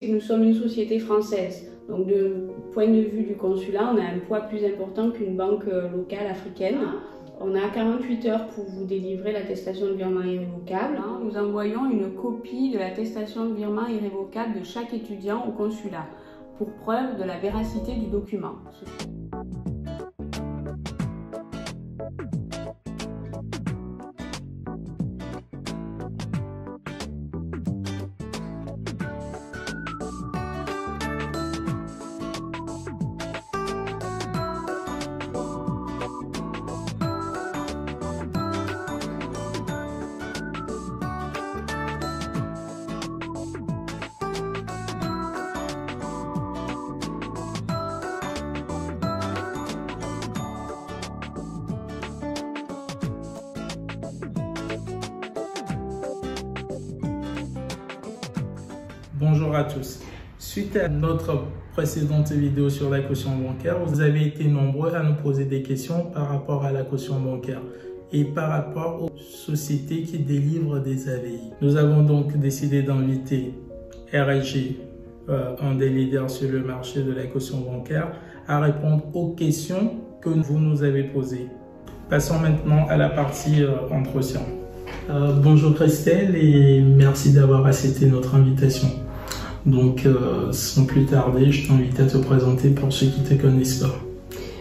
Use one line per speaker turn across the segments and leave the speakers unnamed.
Nous sommes une société française, donc du point de vue du consulat, on a un poids plus important qu'une banque locale africaine. On a 48 heures pour vous délivrer l'attestation de virement irrévocable. Nous envoyons une copie de l'attestation de virement irrévocable de chaque étudiant au consulat, pour preuve de la véracité du document.
Bonjour à tous. Suite à notre précédente vidéo sur la caution bancaire, vous avez été nombreux à nous poser des questions par rapport à la caution bancaire et par rapport aux sociétés qui délivrent des AVI. Nous avons donc décidé d'inviter RSG, un des leaders sur le marché de la caution bancaire, à répondre aux questions que vous nous avez posées. Passons maintenant à la partie entretien. Bonjour Christelle et merci d'avoir accepté notre invitation. Donc, sans plus tarder, je t'invite à te présenter pour ceux qui ne te connaissent pas.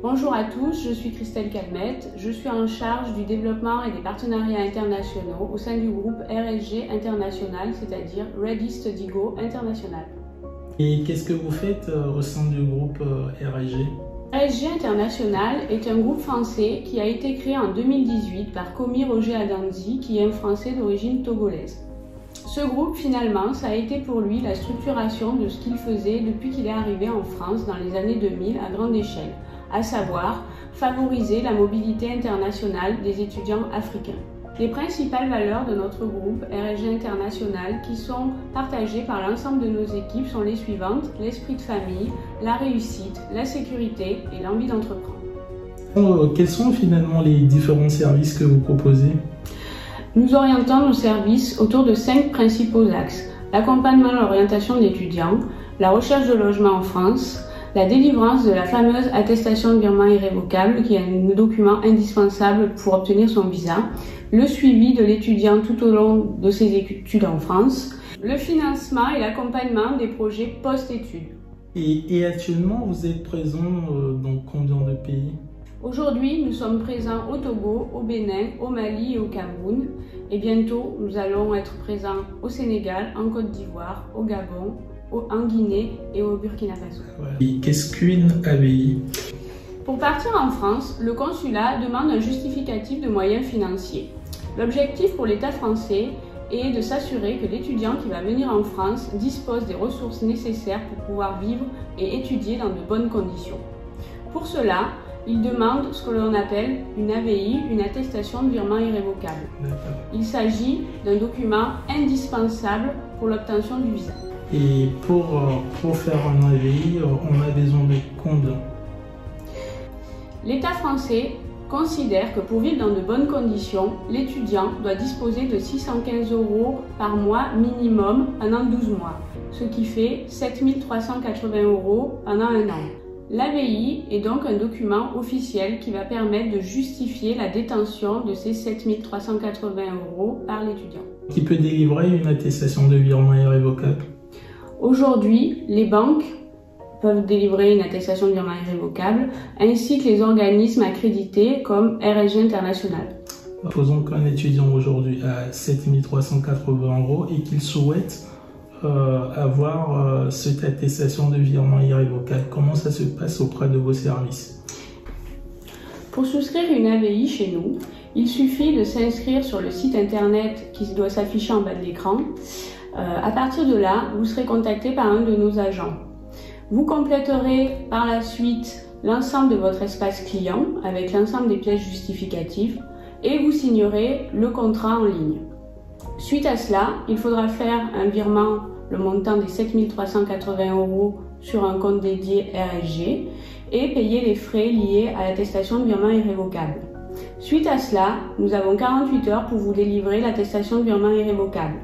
Bonjour à tous, je suis Christelle Calmette, je suis en charge du développement et des partenariats internationaux au sein du groupe RSG International, c'est-à-dire Ready Study Go International.
Et qu'est-ce que vous faites au sein du groupe RSG?
RSG International est un groupe français qui a été créé en 2018 par Komi Roger Adanzi, qui est un Français d'origine togolaise. Ce groupe, finalement, ça a été pour lui la structuration de ce qu'il faisait depuis qu'il est arrivé en France dans les années 2000 à grande échelle, à savoir favoriser la mobilité internationale des étudiants africains. Les principales valeurs de notre groupe RSG International qui sont partagées par l'ensemble de nos équipes sont les suivantes: l'esprit de famille, la réussite, la sécurité et l'envie d'entreprendre.
Quels sont finalement les différents services que vous proposez?
Nous orientons nos services autour de 5 principaux axes: l'accompagnement et l'orientation d'étudiants, la recherche de logement en France, la délivrance de la fameuse attestation de virement irrévocable qui est un document indispensable pour obtenir son visa, le suivi de l'étudiant tout au long de ses études en France, le financement et l'accompagnement des projets post-études.
Et actuellement, vous êtes présent dans combien de pays?
Aujourd'hui, nous sommes présents au Togo, au Bénin, au Mali et au Cameroun. Et bientôt, nous allons être présents au Sénégal, en Côte d'Ivoire, au Gabon, en Guinée et au Burkina Faso.
Et qu'est-ce qu'une AVI?
Pour partir en France, le consulat demande un justificatif de moyens financiers. L'objectif pour l'État français est de s'assurer que l'étudiant qui va venir en France dispose des ressources nécessaires pour pouvoir vivre et étudier dans de bonnes conditions. Pour cela, il demande ce que l'on appelle une AVI, une attestation de virement irrévocable. Il s'agit d'un document indispensable pour l'obtention du visa.
Et pour faire un AVI, on a besoin de combien?
L'État français considère que pour vivre dans de bonnes conditions, l'étudiant doit disposer de 615 € par mois minimum pendant 12 mois, ce qui fait 7 380 € pendant un an. L'AVI est donc un document officiel qui va permettre de justifier la détention de ces 7 380 € par l'étudiant.
Qui peut délivrer une attestation de virement irrévocable?
Aujourd'hui, les banques peuvent délivrer une attestation de virement irrévocable, ainsi que les organismes accrédités comme RSG International.
Supposons qu'un étudiant aujourd'hui a 7 380 € et qu'il souhaite avoir cette attestation de virement irrévocable. Comment ça se passe auprès de vos services?
Pour souscrire une AVI chez nous, il suffit de s'inscrire sur le site internet qui doit s'afficher en bas de l'écran. À partir de là, vous serez contacté par un de nos agents. Vous compléterez par la suite l'ensemble de votre espace client avec l'ensemble des pièces justificatives et vous signerez le contrat en ligne. Suite à cela, il faudra faire un virement, le montant des 7 380 € sur un compte dédié RSG et payer les frais liés à l'attestation de virement irrévocable. Suite à cela, nous avons 48 heures pour vous délivrer l'attestation de virement irrévocable.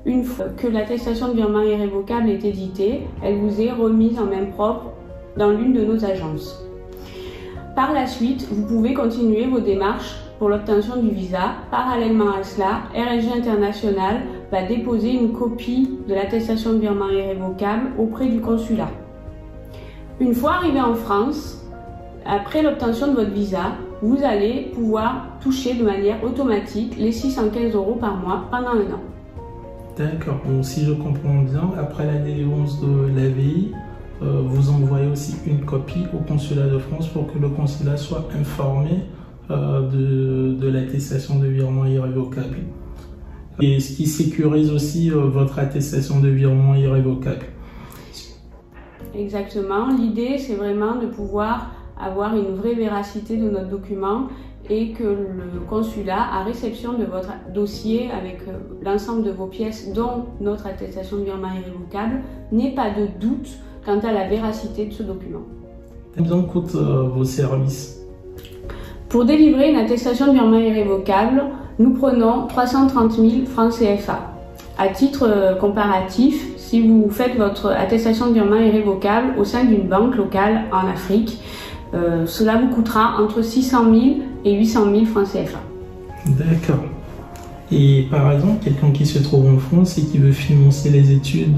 Une fois que l'attestation de virement irrévocable est éditée, elle vous est remise en main propre dans l'une de nos agences. Par la suite, vous pouvez continuer vos démarches pour l'obtention du visa. Parallèlement à cela, RSG International va déposer une copie de l'attestation de virement irrévocable auprès du consulat. Une fois arrivé en France, après l'obtention de votre visa, vous allez pouvoir toucher de manière automatique les 615 € par mois pendant un an.
D'accord, donc si je comprends bien, après la délivrance de l'AVI, vous envoyez aussi une copie au consulat de France pour que le consulat soit informé de l'attestation de virement irrévocable. Et ce qui sécurise aussi votre attestation de virement irrévocable.
Exactement, l'idée c'est vraiment de pouvoir avoir une vraie véracité de notre document et que le consulat, à réception de votre dossier avec l'ensemble de vos pièces, dont notre attestation de virement irrévocable, n'ait pas de doute quant à la véracité de ce document.
Combien coûtent vos services?
Pour délivrer une attestation de virement irrévocable, nous prenons 330 000 francs CFA. À titre comparatif, si vous faites votre attestation de virement irrévocable au sein d'une banque locale en Afrique, cela vous coûtera entre 600 000 et 800 000 francs CFA.
D'accord. Et par exemple, quelqu'un qui se trouve en France et qui veut financer les études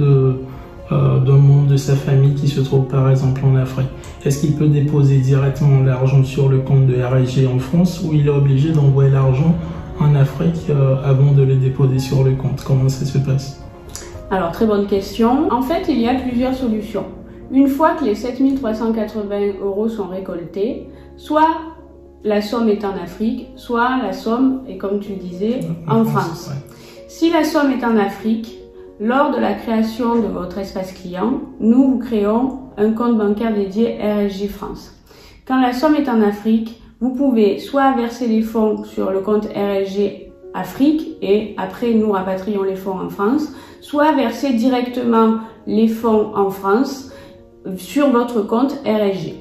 d'un membre de sa famille qui se trouve par exemple en Afrique, est-ce qu'il peut déposer directement l'argent sur le compte de RSG en France ou il est obligé d'envoyer l'argent en Afrique avant de le déposer sur le compte? Comment ça se passe?
Alors, très bonne question. En fait, il y a plusieurs solutions. Une fois que les 7 380 € sont récoltés, soit la somme est en Afrique, soit la somme est, comme tu le disais, en France.
Ouais.
Si la somme est en Afrique, lors de la création de votre espace client, nous vous créons un compte bancaire dédié RSG France. Quand la somme est en Afrique, vous pouvez soit verser les fonds sur le compte RSG Afrique et après nous rapatrions les fonds en France, soit verser directement les fonds en France sur votre compte RSG.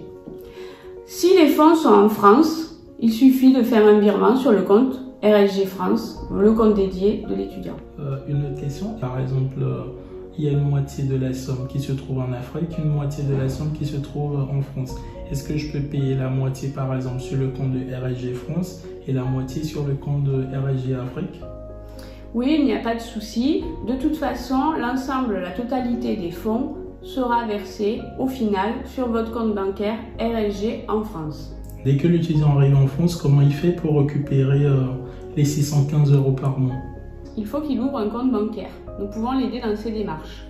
Si les fonds sont en France, il suffit de faire un virement sur le compte RSG France, le compte dédié de l'étudiant.
Une autre question, par exemple, il y a une moitié de la somme qui se trouve en Afrique, une moitié de la somme qui se trouve en France. Est-ce que je peux payer la moitié par exemple sur le compte de RSG France et la moitié sur le compte de RSG Afrique?
Oui, il n'y a pas de souci. De toute façon, l'ensemble, la totalité des fonds sera versée au final sur votre compte bancaire RSG en France.
Dès que l'étudiant arrive en France, comment il fait pour récupérer les 615 € par mois?
Il faut qu'il ouvre un compte bancaire. Nous pouvons l'aider dans ses démarches.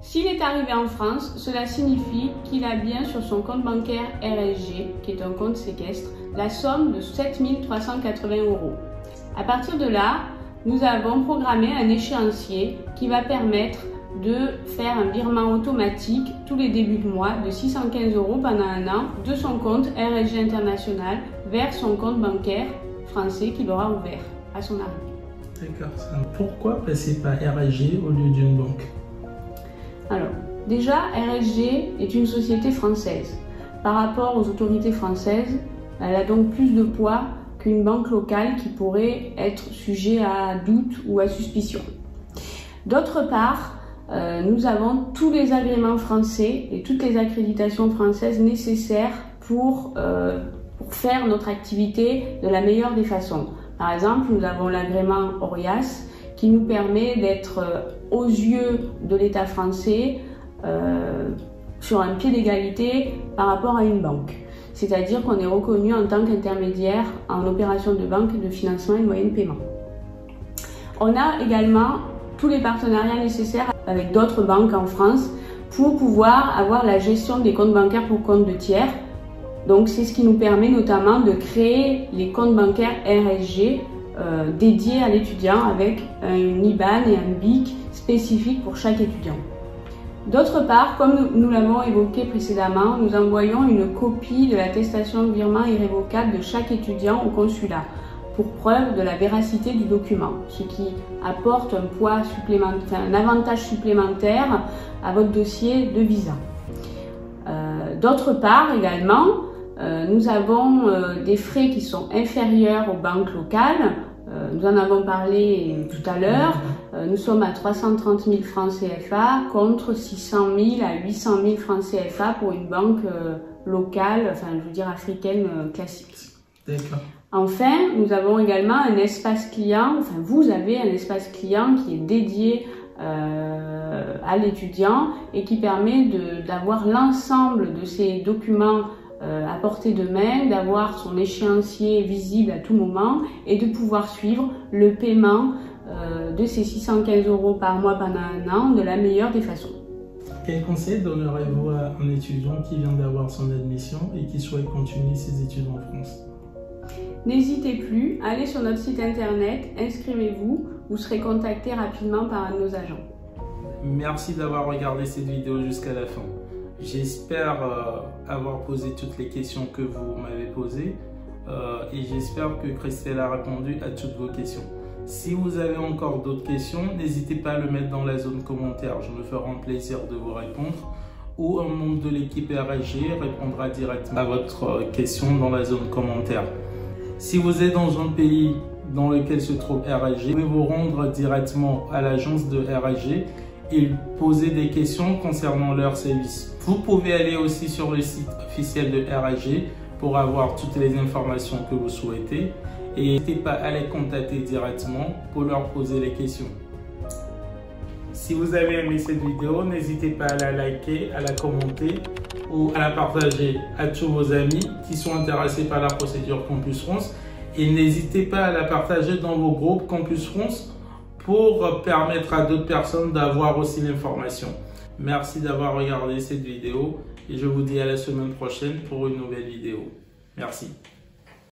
S'il est arrivé en France, cela signifie qu'il a bien sur son compte bancaire RSG, qui est un compte séquestre, la somme de 7 380 €. À partir de là, nous avons programmé un échéancier qui va permettre de faire un virement automatique tous les débuts de mois de 615 € pendant un an de son compte RSG International vers son compte bancaire français qu'il aura ouvert à son arrivée.
D'accord. Pourquoi passer par RSG au lieu d'une banque?
Alors, déjà, RSG est une société française. Par rapport aux autorités françaises, elle a donc plus de poids qu'une banque locale qui pourrait être sujet à doute ou à suspicion. D'autre part, nous avons tous les agréments français et toutes les accréditations françaises nécessaires pour faire notre activité de la meilleure des façons. Par exemple, nous avons l'agrément ORIAS qui nous permet d'être aux yeux de l'État français sur un pied d'égalité par rapport à une banque. C'est-à-dire qu'on est reconnu en tant qu'intermédiaire en opération de banque, de financement et de moyens de paiement. On a également tous les partenariats nécessaires avec d'autres banques en France pour pouvoir avoir la gestion des comptes bancaires pour compte de tiers. Donc c'est ce qui nous permet notamment de créer les comptes bancaires RSG dédiés à l'étudiant avec un IBAN et un BIC spécifique pour chaque étudiant. D'autre part, comme nous l'avons évoqué précédemment, nous envoyons une copie de l'attestation de virement irrévocable de chaque étudiant au consulat pour preuve de la véracité du document, ce qui apporte un poids supplémentaire, un avantage supplémentaire à votre dossier de visa. D'autre part également, nous avons des frais qui sont inférieurs aux banques locales. Nous en avons parlé tout à l'heure. Nous sommes à 330 000 francs CFA contre 600 000 à 800 000 francs CFA pour une banque locale, enfin je veux dire africaine classique.
D'accord.
Enfin, nous avons également un espace client, enfin vous avez un espace client qui est dédié à l'étudiant et qui permet d'avoir l'ensemble de ces documents à portée de main, d'avoir son échéancier visible à tout moment et de pouvoir suivre le paiement de ces 615 € par mois pendant un an de la meilleure des façons.
Quel conseil donnerez-vous à un étudiant qui vient d'avoir son admission et qui souhaite continuer ses études en France?
N'hésitez plus, allez sur notre site internet, inscrivez-vous, vous serez contacté rapidement par un de nos agents.
Merci d'avoir regardé cette vidéo jusqu'à la fin. J'espère avoir posé toutes les questions que vous m'avez posées et j'espère que Christelle a répondu à toutes vos questions. Si vous avez encore d'autres questions, n'hésitez pas à le mettre dans la zone commentaire. Je me ferai un plaisir de vous répondre ou un membre de l'équipe RSG répondra directement à votre question dans la zone commentaire. Si vous êtes dans un pays dans lequel se trouve RSG, vous pouvez vous rendre directement à l'agence de RSG et poser des questions concernant leur service. Vous pouvez aller aussi sur le site officiel de RSG pour avoir toutes les informations que vous souhaitez. Et n'hésitez pas à les contacter directement pour leur poser les questions. Si vous avez aimé cette vidéo, n'hésitez pas à la liker, à la commenter ou à la partager à tous vos amis qui sont intéressés par la procédure Campus France. Et n'hésitez pas à la partager dans vos groupes Campus France pour permettre à d'autres personnes d'avoir aussi l'information. Merci d'avoir regardé cette vidéo et je vous dis à la semaine prochaine pour une nouvelle vidéo. Merci.